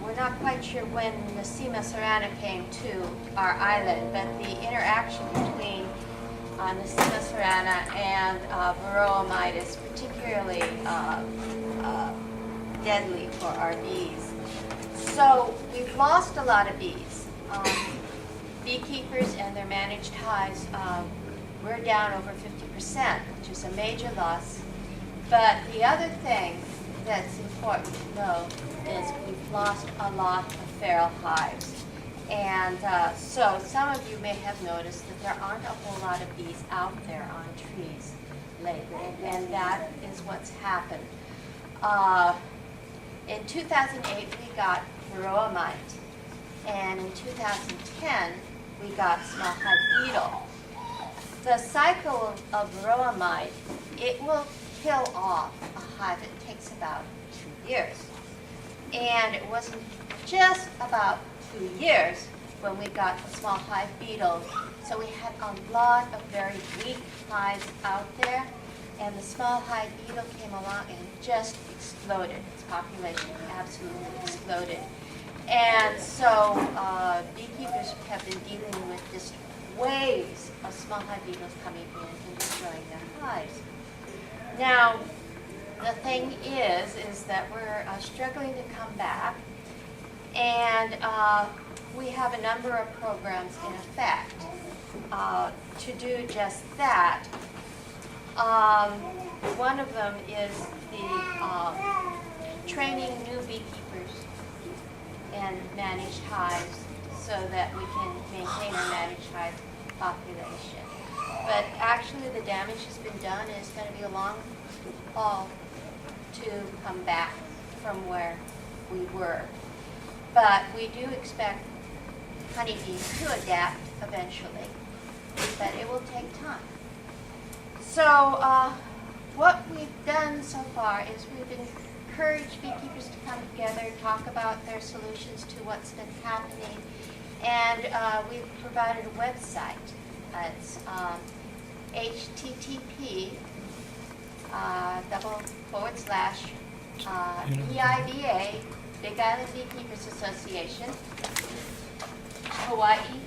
we're not quite sure when Nosema cerana came to our island, but the interaction between Nosema cerana and varroa mite is particularly deadly for our bees. So we've lost a lot of bees. Beekeepers and their managed hives, we're down over 50%, which is a major loss. But the other thing that's important to know is we've lost a lot of feral hives. And so some of you may have noticed that there aren't a whole lot of bees out there on trees lately, and that is what's happened. In 2008, we got varroa mite, and in 2010, we got small hive beetle. The cycle of varroa mite, it will kill off a hive. It takes about 2 years. And it wasn't just about 2 years when we got the small hive beetle. So we had a lot of very weak hives out there, and the small hive beetle came along and just exploded. Its population absolutely exploded. And so beekeepers have been dealing with just waves of small hive beetles coming in and destroying their hives. Now, the thing is that we're struggling to come back, and we have a number of programs in effect to do just that. One of them is the training new beekeepers in managed hives so that we can maintain our managed hive population. But actually the damage has been done, and it's going to be a long haul to come back from where we were. But we do expect honeybees to adapt eventually, but it will take time. So what we've done so far is we've encouraged beekeepers to come together, talk about their solutions to what's been happening, and we've provided a website. It's http EIBA, Big Island Beekeepers Association, Hawai'i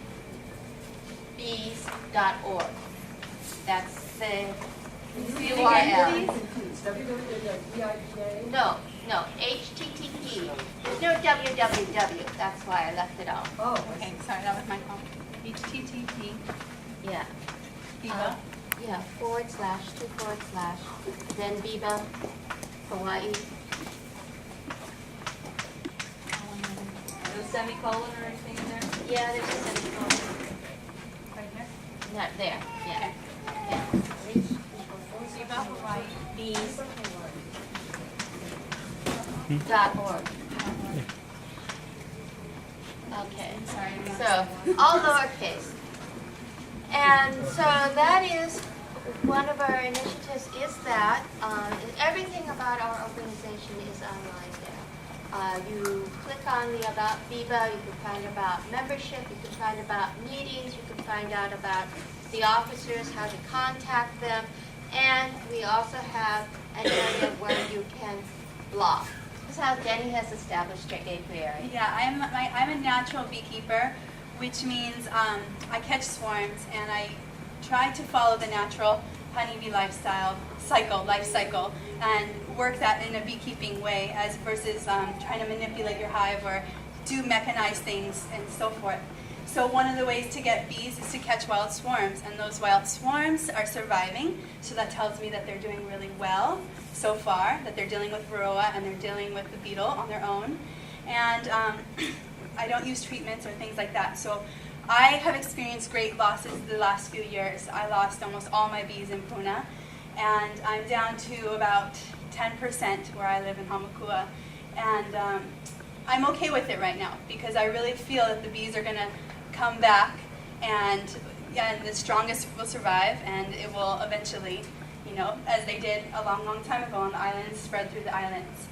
bees.org. That's the URL. No, HTTP. There's no www. That's why I left it off. Oh, okay. Sorry, that was my fault. HTTP. Yeah. Biba. Yeah, //, 2 / then Biba, Hawai'i. No semicolon or anything in there? Yeah, there's a semicolon. Right there? Not there, yeah. Yeah. Biba, Hawaii. Bees.org. Okay. Sorry. So, all lowercase. And so that is one of our initiatives, is that everything about our organization is online there. You click on the About Biba, you can find about membership, you can find about meetings, you can find out about the officers, how to contact them, and we also have an area where you can blog. This is how Jenny has established her apiary. Yeah, I'm a natural beekeeper, which means I catch swarms and I try to follow the natural honeybee life cycle, and work that in a beekeeping way as versus trying to manipulate your hive or do mechanized things and so forth. So one of the ways to get bees is to catch wild swarms, and those wild swarms are surviving, so that tells me that they're doing really well so far, that they're dealing with varroa and they're dealing with the beetle on their own. And I don't use treatments or things like that. So I have experienced great losses the last few years. I lost almost all my bees in Puna, and I'm down to about 10% where I live in Hamakua. And I'm okay with it right now because I really feel that the bees are going to come back, and the strongest will survive, and it will eventually, as they did a long, long time ago on the islands, spread through the islands.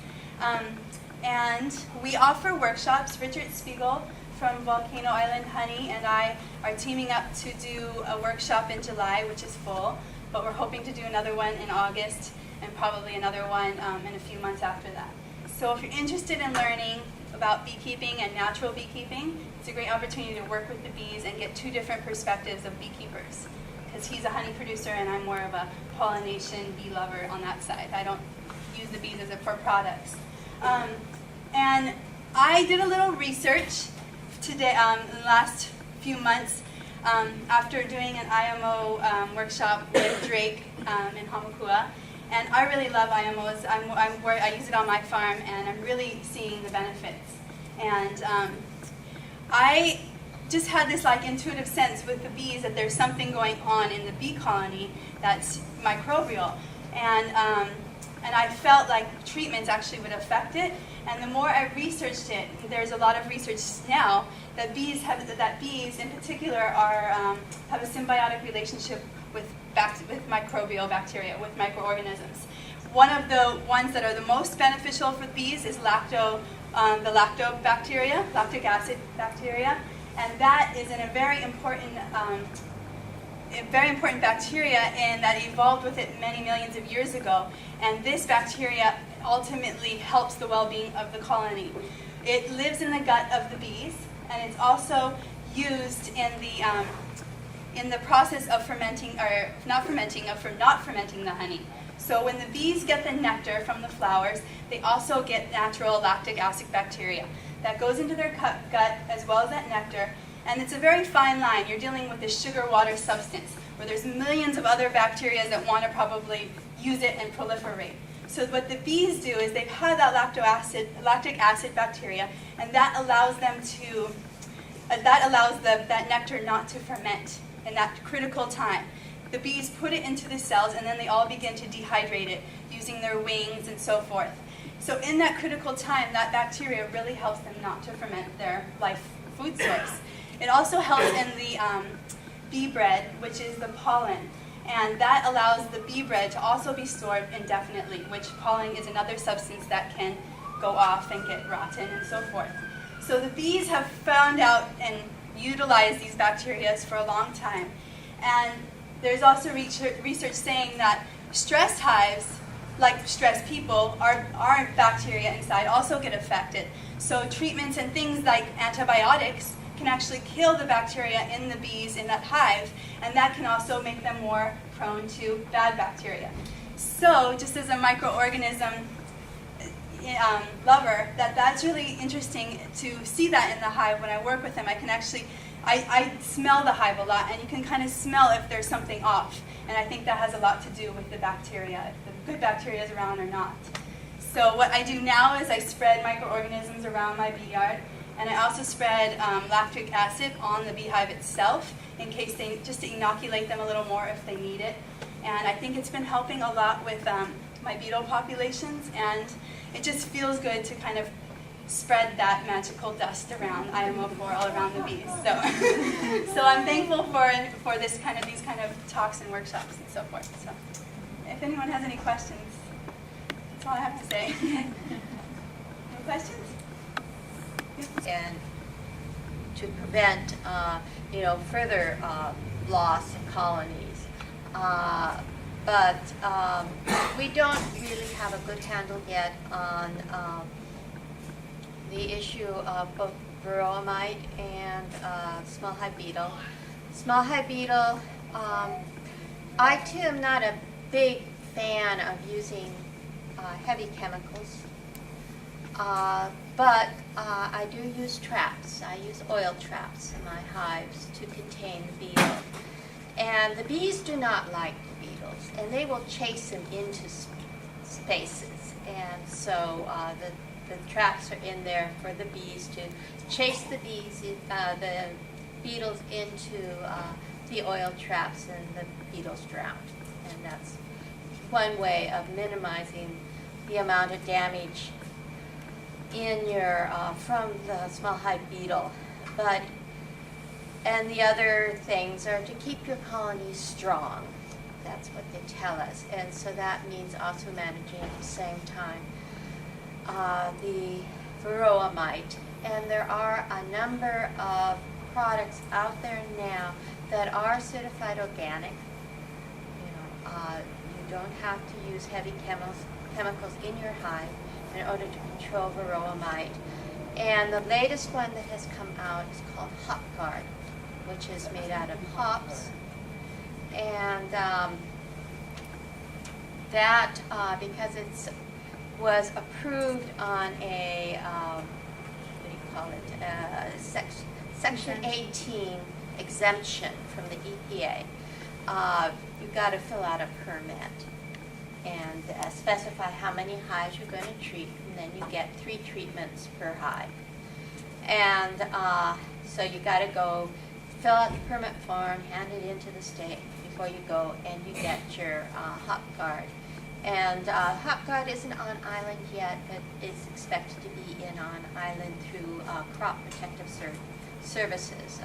And we offer workshops. Richard Spiegel from Volcano Island Honey and I are teaming up to do a workshop in July, which is full, but we're hoping to do another one in August and probably another one in a few months after that. So if you're interested in learning about beekeeping and natural beekeeping. It's a great opportunity to work with the bees and get two different perspectives of beekeepers. Because he's a honey producer and I'm more of a pollination bee lover on that side. I don't use the bees as for products. And I did a little research today, in the last few months, after doing an IMO workshop with Drake in Hamakua. And I really love IMOs. I use it on my farm, and I'm really seeing the benefits. And I just had this like intuitive sense with the bees that there's something going on in the bee colony that's microbial. And I felt like treatments actually would affect it. And the more I researched it, there's a lot of research now that bees in particular have a symbiotic relationship with microbial bacteria, with microorganisms. One of the ones that are the most beneficial for bees is the lactobacteria, lactic acid bacteria, and that is a very important bacteria, and that evolved with it many millions of years ago. And this bacteria ultimately helps the well-being of the colony. It lives in the gut of the bees, and it's also used in the process of not fermenting the honey. So when the bees get the nectar from the flowers, they also get natural lactic acid bacteria that goes into their gut as well as that nectar. And it's a very fine line. You're dealing with this sugar water substance where there's millions of other bacteria that want to probably use it and proliferate. So what the bees do is they have that lactic acid bacteria, and that allows that nectar not to ferment in that critical time. The bees put it into the cells, and then they all begin to dehydrate it using their wings and so forth. So in that critical time, that bacteria really helps them not to ferment their life food source. It also helps in the bee bread, which is the pollen. And that allows the bee bread to also be stored indefinitely, which pollen is another substance that can go off and get rotten and so forth. So the bees have found out and utilized these bacteria for a long time. And there's also research saying that stressed hives, like stressed people, our bacteria inside also get affected. So treatments and things like antibiotics can actually kill the bacteria in the bees in that hive, and that can also make them more prone to bad bacteria. So just as a microorganism lover, that's really interesting to see that in the hive. When I work with them, I can actually, I smell the hive a lot, and you can kind of smell if there's something off. And I think that has a lot to do with the bacteria, if the good bacteria is around or not. So what I do now is I spread microorganisms around my bee yard, and I also spread lactic acid on the beehive itself in case just to inoculate them a little more if they need it. And I think it's been helping a lot with my beetle populations, and it just feels good to kind of spread that magical dust around IMO4 all around the bees. So I'm thankful for these kind of talks and workshops and so forth. So if anyone has any questions, that's all I have to say. No questions? And to prevent, further loss of colonies. But we don't really have a good handle yet on the issue of both varroa mite and small hive beetle. Small hive beetle, I too am not a big fan of using heavy chemicals. But I do use traps. I use oil traps in my hives to contain the beetle. And the bees do not like the beetles, and they will chase them into spaces. And so the traps are in there for the bees to chase the beetles into the oil traps, and the beetles drown. And that's one way of minimizing the amount of damage in your from the small hive beetle. And the other things are to keep your colonies strong. That's what they tell us. And so that means also managing at the same time the varroa mite. And there are a number of products out there now that are certified organic. You don't have to use heavy chemicals in your hive in order to control varroa mite. And the latest one that has come out is called Hop Guard, which is made out of hops. And that, because it was approved on a, what do you call it, Section 18 exemption from the EPA, you've got to fill out a permit and specify how many hives you're going to treat, and then you get 3 treatments per hive. And so you got to go fill out the permit form, hand it into the state before you go, and you get your Hop Guard. And Hop Guard isn't on island yet, but it's expected to be on island through Crop Protective Services.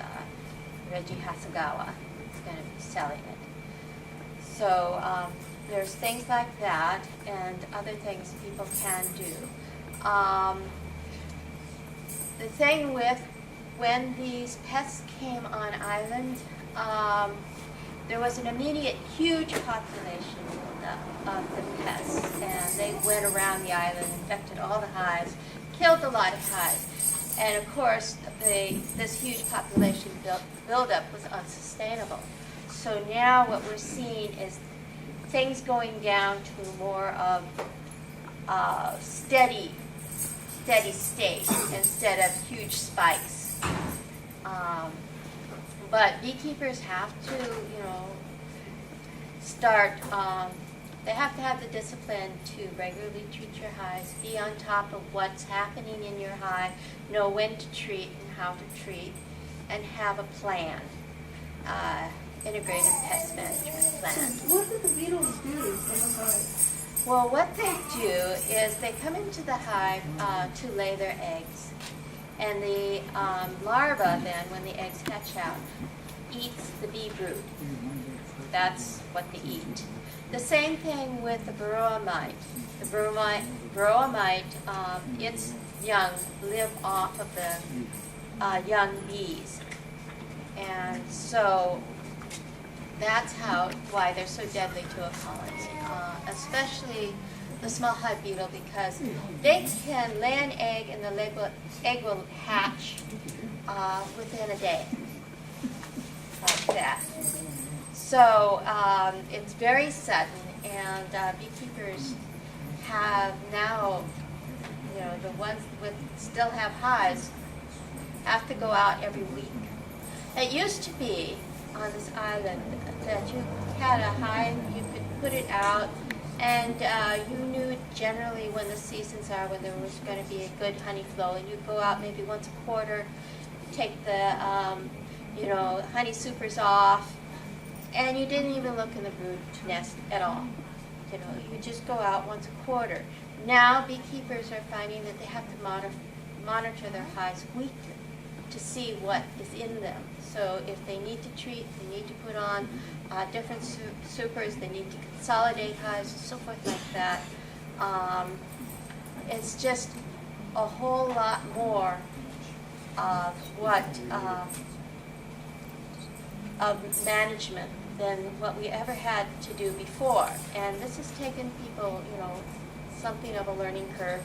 Reggie Hasagawa is going to be selling it. So there's things like that and other things people can do. The thing with when these pests came on island, there was an immediate huge population of the pests, and they went around the island, infected all the hives, killed a lot of hives. And of course, this huge population buildup was unsustainable. So now what we're seeing is things going down to more of steady state instead of huge spikes. But beekeepers have to, start, they have to have the discipline to regularly treat your hives, be on top of what's happening in your hive, know when to treat and how to treat, and have a plan, integrated pest management plan. What do the beetles do in the hive? Well, what they do is they come into the hive to lay their eggs. And the larva then, when the eggs hatch out, eats the bee brood. That's what they eat. The same thing with the varroa mite. The varroa mite, its young live off of the young bees. And so that's why they're so deadly to a colony, especially the small hive beetle, because they can lay an egg and the egg will hatch within a day, like that. So it's very sudden, and beekeepers have now, the ones that still have hives have to go out every week. It used to be on this island that you had a hive, you could put it out, and you knew generally when the seasons are, when there was going to be a good honey flow, and you'd go out maybe once a quarter, take the honey supers off, and you didn't even look in the brood nest at all. You just go out once a quarter. Now beekeepers are finding that they have to monitor their hives weekly to see what is in them. So if they need to treat, they need to put on different supers, they need to consolidate hives, and so forth like that. It's just a whole lot more of of management than what we ever had to do before. And this has taken people, something of a learning curve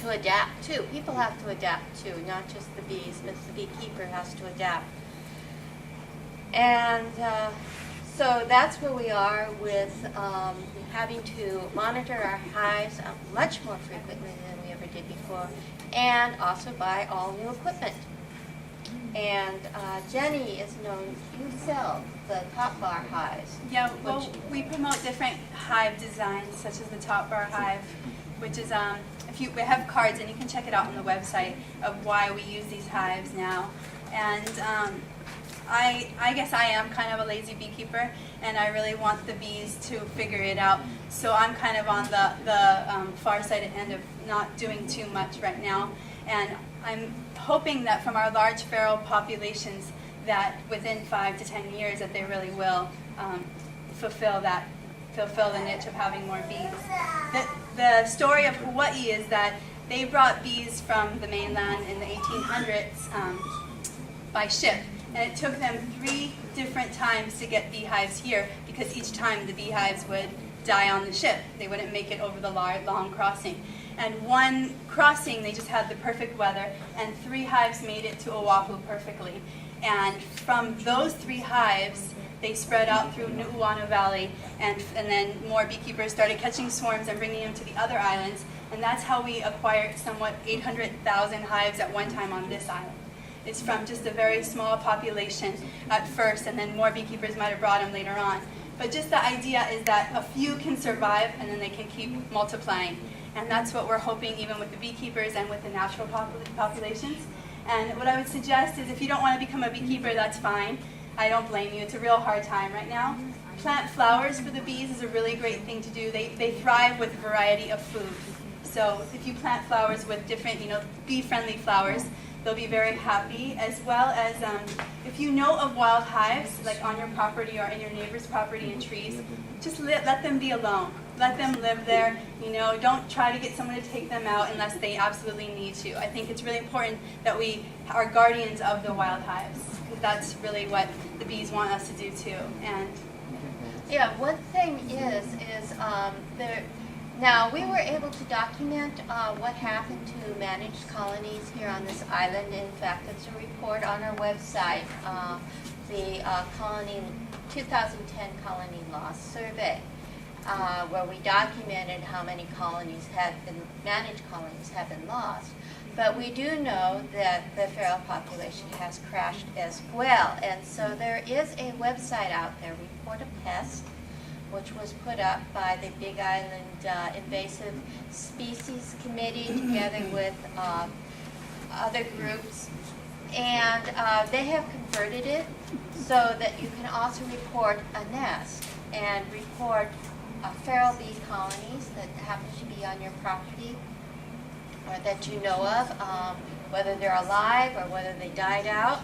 to adapt to. People have to adapt too, not just the bees, but the beekeeper has to adapt. And so that's where we are with having to monitor our hives much more frequently than we ever did before, and also buy all new equipment. And Jenny is known, you sell the top bar hives. Yeah, well, we promote different hive designs, such as the top bar hive, which is, we have cards, and you can check it out on the website of why we use these hives now. And I guess I am kind of a lazy beekeeper, and I really want the bees to figure it out. So I'm kind of on the far side end of not doing too much right now. And I'm hoping that from our large feral populations, that within 5 to 10 years, that they really will fulfill the niche of having more bees. The story of Hawaii is that they brought bees from the mainland in the 1800s by ship. And it took them 3 different times to get beehives here, because each time the beehives would die on the ship. They wouldn't make it over the long crossing. And one crossing, they just had the perfect weather, and 3 hives made it to Oahu perfectly. And from those 3 hives, they spread out through Nu'uanu Valley, and then more beekeepers started catching swarms and bringing them to the other islands. And that's how we acquired somewhat 800,000 hives at one time on this island. It's from just a very small population at first, and then more beekeepers might have brought them later on. But just the idea is that a few can survive, and then they can keep multiplying. And that's what we're hoping even with the beekeepers and with the natural populations. And what I would suggest is if you don't want to become a beekeeper, that's fine. I don't blame you. It's a real hard time right now. Plant flowers for the bees is a really great thing to do. They thrive with a variety of food. So if you plant flowers with different, bee-friendly flowers, they'll be very happy, as well as if you know of wild hives, like on your property or in your neighbor's property and trees, just let them be alone. Let them live there. Don't try to get someone to take them out unless they absolutely need to. I think it's really important that we are guardians of the wild hives, because that's really what the bees want us to do too. And yeah, one thing is there. Now, we were able to document what happened to managed colonies here on this island. In fact, it's a report on our website, the 2010 Colony Loss Survey, where we documented how many managed colonies have been lost. But we do know that the feral population has crashed as well. And so there is a website out there, Report a Pest, which was put up by the Big Island Invasive Species Committee together with other groups. And they have converted it so that you can also report a nest and report feral bee colonies that happen to be on your property or that you know of, whether they're alive or whether they died out.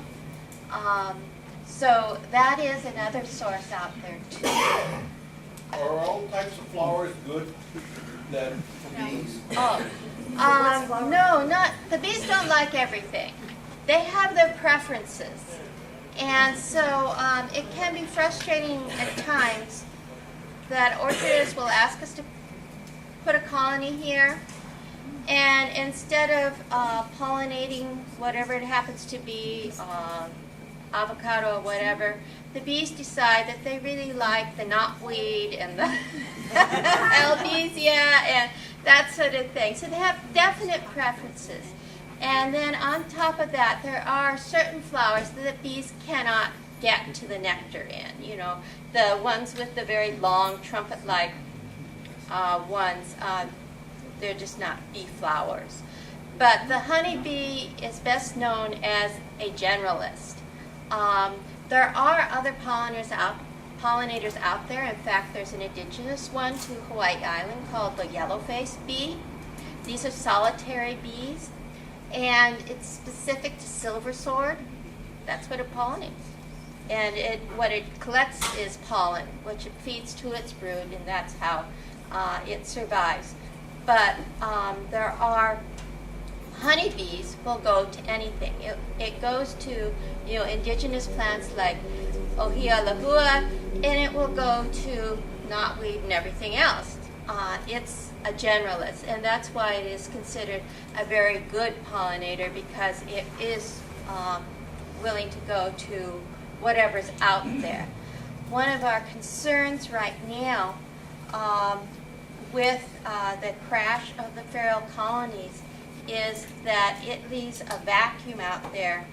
So that is another source out there too. Are all types of flowers good for bees? No, not the bees don't like everything. They have their preferences, and so it can be frustrating at times that orchardists will ask us to put a colony here, and instead of pollinating whatever it happens to be, avocado or whatever, the bees decide that they really like the knotweed and the albizia and that sort of thing. So they have definite preferences. And then on top of that, there are certain flowers that the bees cannot get to the nectar in. The ones with the very long trumpet-like ones, they're just not bee flowers. But the honeybee is best known as a generalist. There are other pollinators out there. In fact, there's an indigenous one to Hawai'i Island called the yellow-faced bee. These are solitary bees, and it's specific to silver sword. That's what it pollinates. And what it collects is pollen, which it feeds to its brood, and that's how it survives. But there are honeybees will go to anything. It goes to indigenous plants like ohia lahua, and it will go to knotweed and everything else. It's a generalist, and that's why it is considered a very good pollinator, because it is willing to go to whatever's out there. One of our concerns right now with the crash of the feral colonies is that it leaves a vacuum out there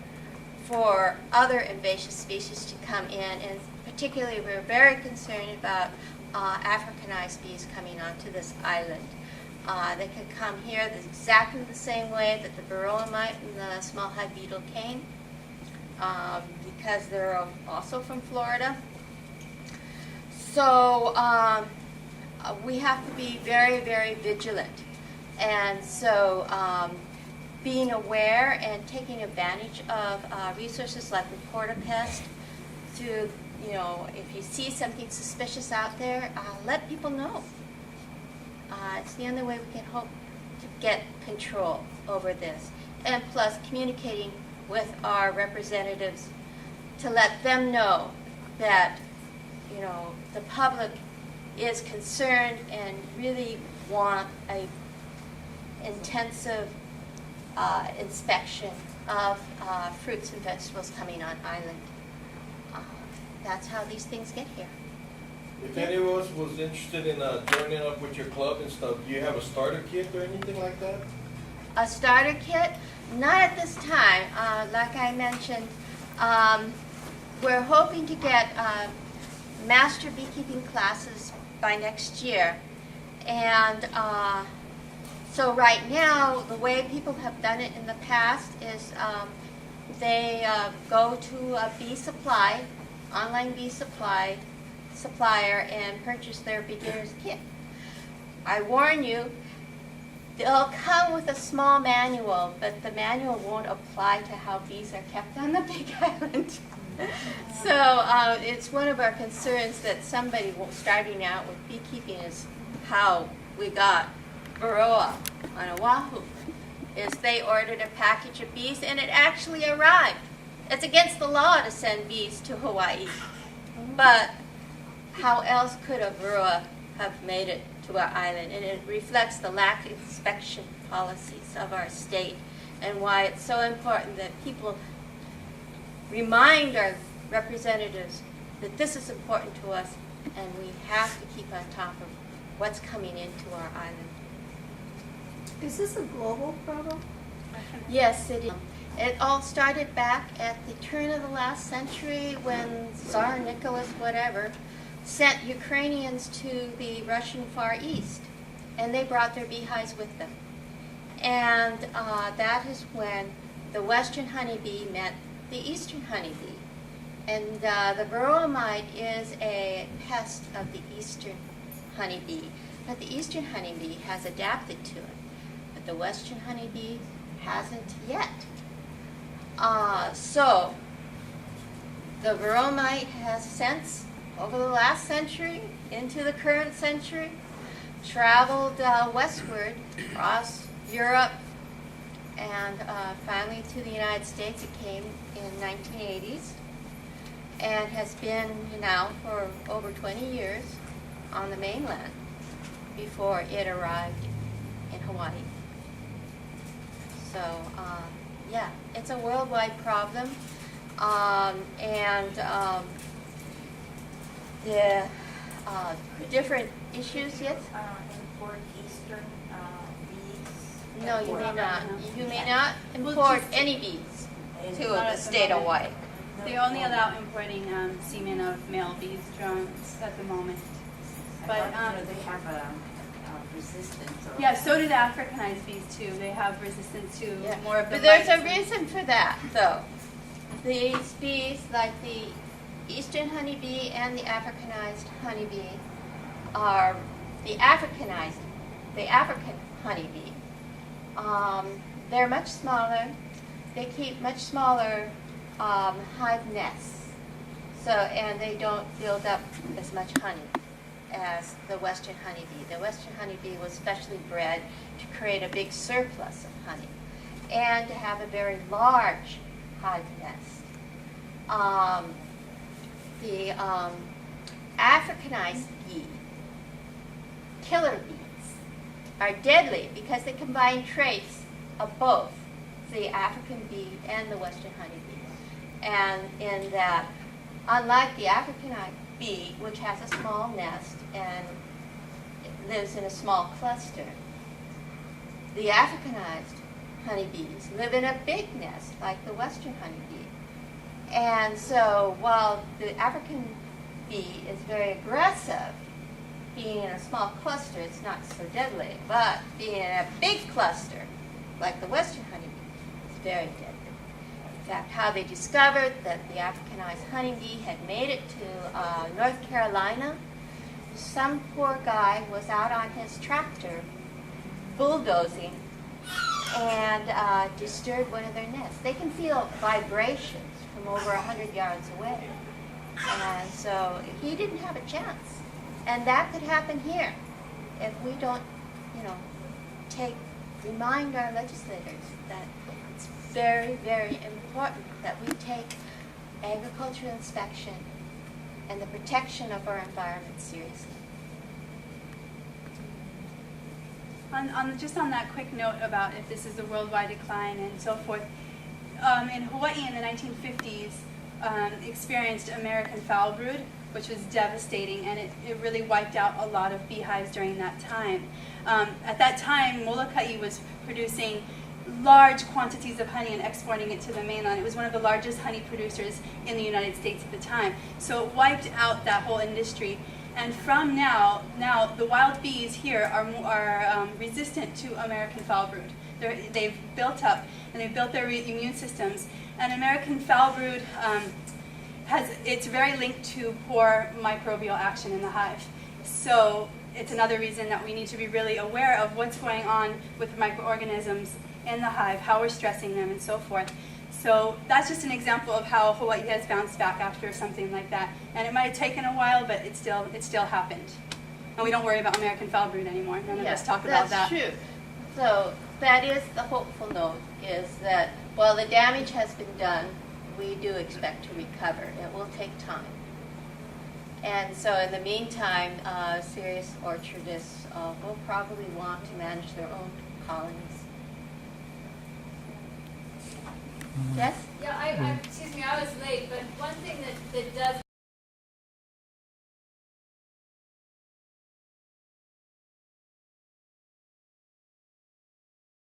for other invasive species to come in, and particularly we're very concerned about Africanized bees coming onto this island. They could come here exactly the same way that the varroa mite and the small hive beetle came, because they're also from Florida. So we have to be very, very vigilant. And so being aware and taking advantage of resources like Report a Pest to, if you see something suspicious out there, let people know. It's the only way we can hope to get control over this. And plus communicating with our representatives to let them know that, the public is concerned and really want a intensive inspection of fruits and vegetables coming on island. That's how these things get here. If any of us was interested in joining up with your club and stuff, do you have a starter kit or anything like that? A starter kit? Not at this time. Like I mentioned, we're hoping to get master beekeeping classes by next year. And so right now, the way people have done it in the past is they go to a bee supply, online bee supplier, and purchase their beginner's kit. I warn you, they'll come with a small manual, but the manual won't apply to how bees are kept on the Big Island. So it's one of our concerns that somebody starting out with beekeeping is how we got varroa on Oahu, is they ordered a package of bees and it actually arrived. It's against the law to send bees to Hawaii, but how else could a varroa have made it to our island? And it reflects the lack of inspection policies of our state and why it's so important that people remind our representatives that this is important to us and we have to keep on top of what's coming into our island. Is this a global problem? Yes, it is. It all started back at the turn of the last century when Tsar Nicholas whatever sent Ukrainians to the Russian Far East, and they brought their beehives with them. And that is when the western honeybee met the eastern honeybee. And the varroa mite is a pest of the eastern honeybee, but the eastern honeybee has adapted to it, but the western honeybee hasn't yet. So the varroa mite has since, over the last century into the current century, traveled westward across Europe and finally to the United States. It came in 1980s and has been now for over 20 years on the mainland before it arrived in Hawaii. So yeah, it's a worldwide problem, and the different issues. Yes. Import Eastern bees. No, you may not. You may not Well, import just- any bees to Not the at the state of moment. Hawaii. They only allow importing semen of male bees, drones, at the moment. But they have a resistance. Or yeah, so do the Africanized bees too. They have resistance to Yeah. more of the But there's a mites. reason for that, though. These bees, like the eastern honeybee and the Africanized honeybee, are the African honeybee. They're much smaller. They keep much smaller hive nests, so and they don't build up as much honey as the western honeybee. The western honeybee was specially bred to create a big surplus of honey and to have a very large hive nest. The Africanized bee, killer bees, are deadly because they combine traits of both the African bee and the western honeybee. And in that, unlike the Africanized bee, which has a small nest and it lives in a small cluster, the Africanized honeybees live in a big nest like the western honeybee. And so while the African bee is very aggressive, being in a small cluster, it's not so deadly. But being in a big cluster, like the western honeybee, is very deadly. In fact, how they discovered that the Africanized honeybee had made it to North Carolina, some poor guy was out on his tractor bulldozing and disturbed one of their nests. They can feel vibrations from over 100 yards away. And so he didn't have a chance. And that could happen here if we don't, remind our legislators that it's very, very important that we take agricultural inspection and the protection of our environment seriously. Just on that quick note about if this is a worldwide decline and so forth, in Hawaii in the 1950s experienced American foul brood, which was devastating, and it really wiped out a lot of beehives during that time. At that time, Molokai was producing large quantities of honey and exporting it to the mainland. It was one of the largest honey producers in the United States at the time. So it wiped out that whole industry. And from now the wild bees here are resistant to American foul brood. They've built up and they've built their immune systems. And American foul brood it's very linked to poor microbial action in the hive. So it's another reason that we need to be really aware of what's going on with microorganisms in the hive, how we're stressing them, and so forth. So that's just an example of how Hawaii has bounced back after something like that. And it might have taken a while, but it still happened. And we don't worry about American foul brood anymore. None of us talk about that. That's true. So that is the hopeful note, is that while the damage has been done, we do expect to recover. It will take time. And so in the meantime, serious orchardists will probably want to manage their own colonies. Yes? Yeah, excuse me, I was late, but one thing that does